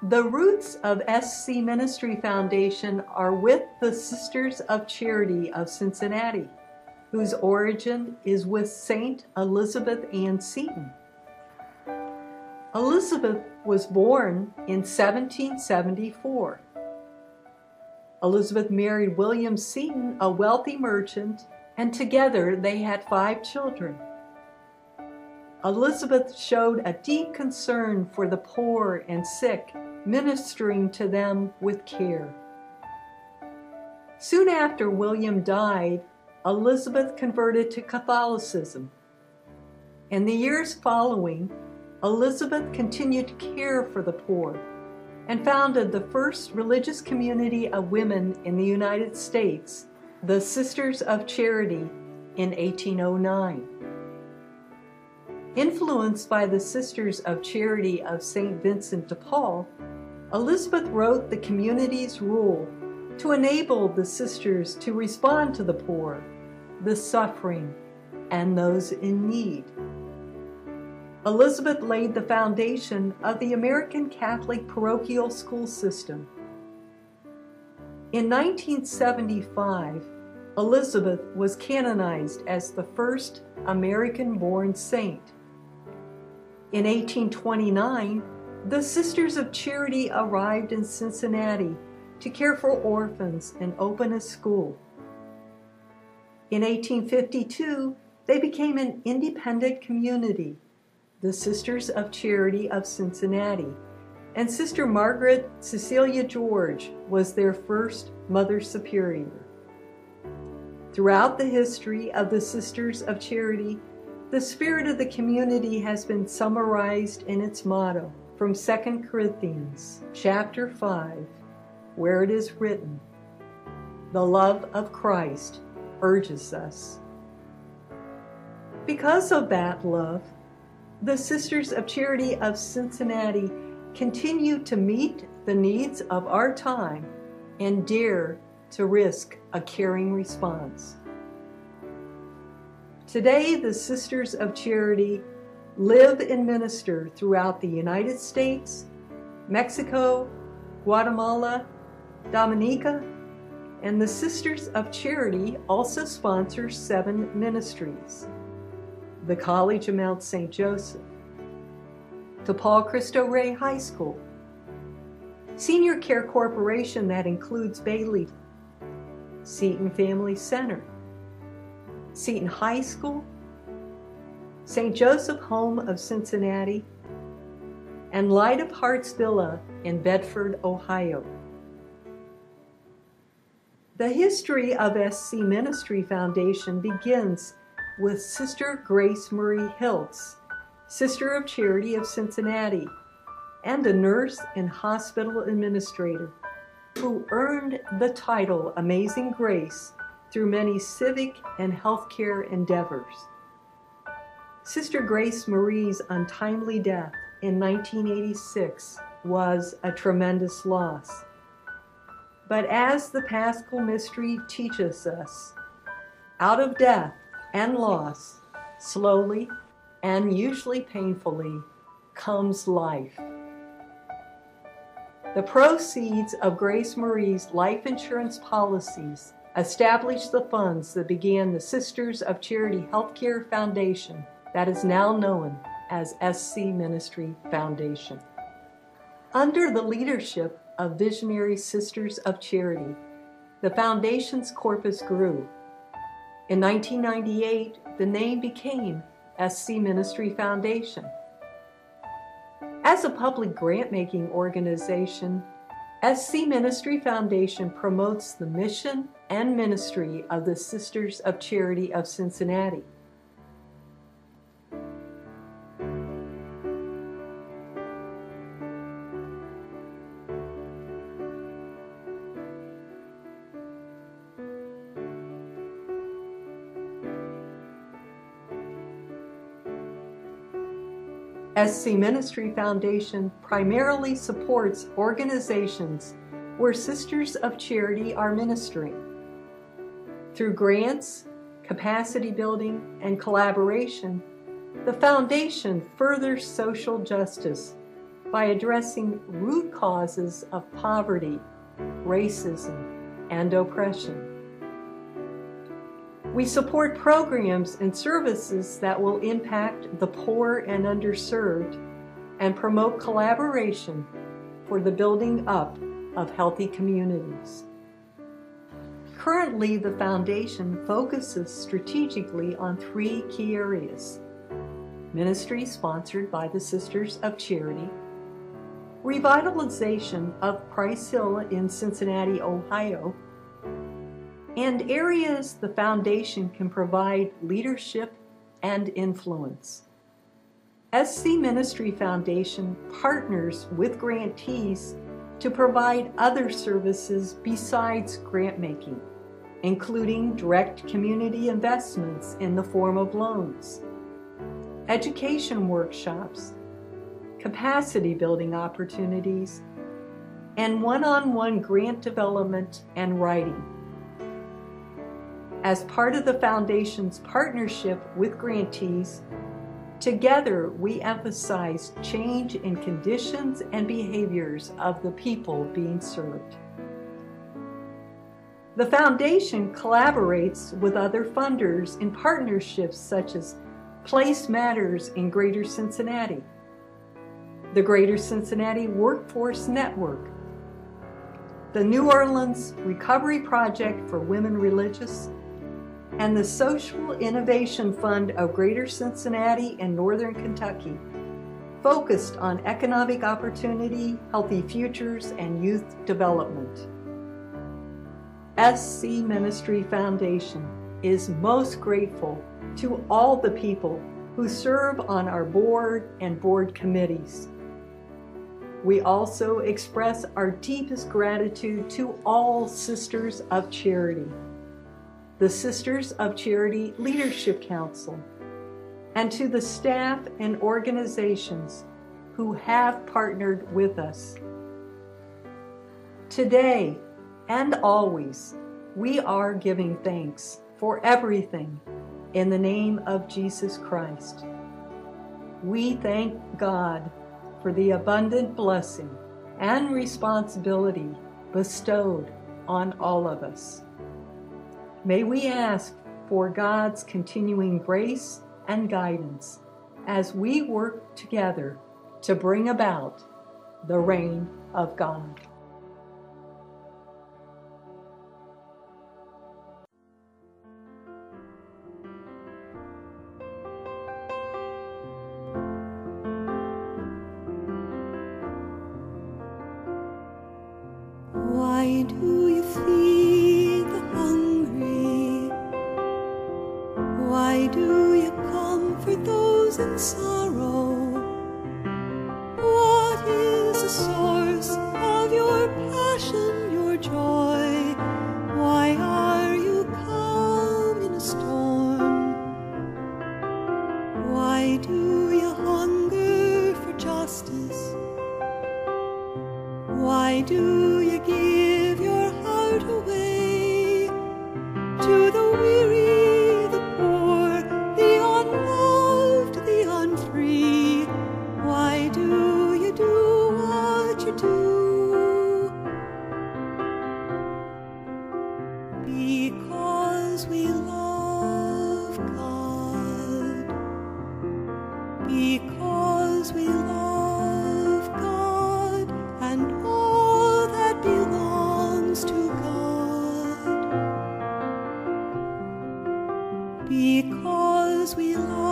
The roots of SC Ministry Foundation are with the Sisters of Charity of Cincinnati, whose origin is with Saint Elizabeth Ann Seton. Elizabeth was born in 1774. Elizabeth married William Seton, a wealthy merchant, and together they had 5 children. Elizabeth showed a deep concern for the poor and sick, ministering to them with care. Soon after William died, Elizabeth converted to Catholicism. In the years following, Elizabeth continued to care for the poor and founded the first religious community of women in the United States, the Sisters of Charity, in 1809. Influenced by the Sisters of Charity of St. Vincent de Paul, Elizabeth wrote the community's rule to enable the sisters to respond to the poor, the suffering, and those in need. Elizabeth laid the foundation of the American Catholic parochial school system. In 1975, Elizabeth was canonized as the first American-born saint. In 1829, the Sisters of Charity arrived in Cincinnati to care for orphans and open a school. In 1852, they became an independent community, the Sisters of Charity of Cincinnati, and Sister Margaret Cecilia George was their first Mother Superior. Throughout the history of the Sisters of Charity, the spirit of the community has been summarized in its motto from 2 Corinthians chapter 5, where it is written, "The love of Christ urges us." Because of that love, the Sisters of Charity of Cincinnati continue to meet the needs of our time and dare to risk a caring response. Today, the Sisters of Charity live and minister throughout the United States, Mexico, Guatemala, Dominica, and the Sisters of Charity also sponsor 7 ministries: the College of Mount St. Joseph, DePaul Cristo Rey High School, Senior Care Corporation that includes Bailey, Seton Family Center, Seton High School, St. Joseph Home of Cincinnati, and Light of Hearts Villa in Bedford, Ohio. The history of SC Ministry Foundation begins with Sister Grace Marie Hiltz, Sister of Charity of Cincinnati, and a nurse and hospital administrator who earned the title Amazing Grace through many civic and healthcare endeavors. Sister Grace Marie's untimely death in 1986 was a tremendous loss. But as the Paschal Mystery teaches us, out of death and loss, slowly and usually painfully, comes life. The proceeds of Grace Marie's life insurance policies established the funds that began the Sisters of Charity Healthcare Foundation that is now known as SC Ministry Foundation. Under the leadership of visionary Sisters of Charity, the foundation's corpus grew. In 1998, the name became SC Ministry Foundation. As a public grant-making organization, SC Ministry Foundation promotes the mission and ministry of the Sisters of Charity of Cincinnati. SC Ministry Foundation primarily supports organizations where Sisters of Charity are ministering. Through grants, capacity building, and collaboration, the Foundation furthers social justice by addressing root causes of poverty, racism, and oppression. We support programs and services that will impact the poor and underserved and promote collaboration for the building up of healthy communities. Currently, the Foundation focuses strategically on 3 key areas: ministry sponsored by the Sisters of Charity, revitalization of Price Hill in Cincinnati, Ohio, and areas the Foundation can provide leadership and influence. SC Ministry Foundation partners with grantees to provide other services besides grant making, including direct community investments in the form of loans, education workshops, capacity building opportunities, and one-on-one grant development and writing. As part of the Foundation's partnership with grantees, together we emphasize change in conditions and behaviors of the people being served. The Foundation collaborates with other funders in partnerships such as Place Matters in Greater Cincinnati, the Greater Cincinnati Workforce Network, the New Orleans Recovery Project for Women Religious, and the Social Innovation Fund of Greater Cincinnati and Northern Kentucky, focused on economic opportunity, healthy futures, and youth development. SC Ministry Foundation is most grateful to all the people who serve on our board and board committees. We also express our deepest gratitude to all Sisters of Charity, the Sisters of Charity Leadership Council, and to the staff and organizations who have partnered with us. Today and always, we are giving thanks for everything in the name of Jesus Christ. We thank God for the abundant blessing and responsibility bestowed on all of us. May we ask for God's continuing grace and guidance as we work together to bring about the reign of God. Why do you feed the hungry? Why do you comfort those in sorrow? What is the source of your passion, your joy? Why are you calm in a storm? Why do you hunger for justice? Why do you give your heart away to the weary, the poor, the unloved, the unfree? Why do you do what you do? Because we love God. Because we love God and all that belongs to God. Because we love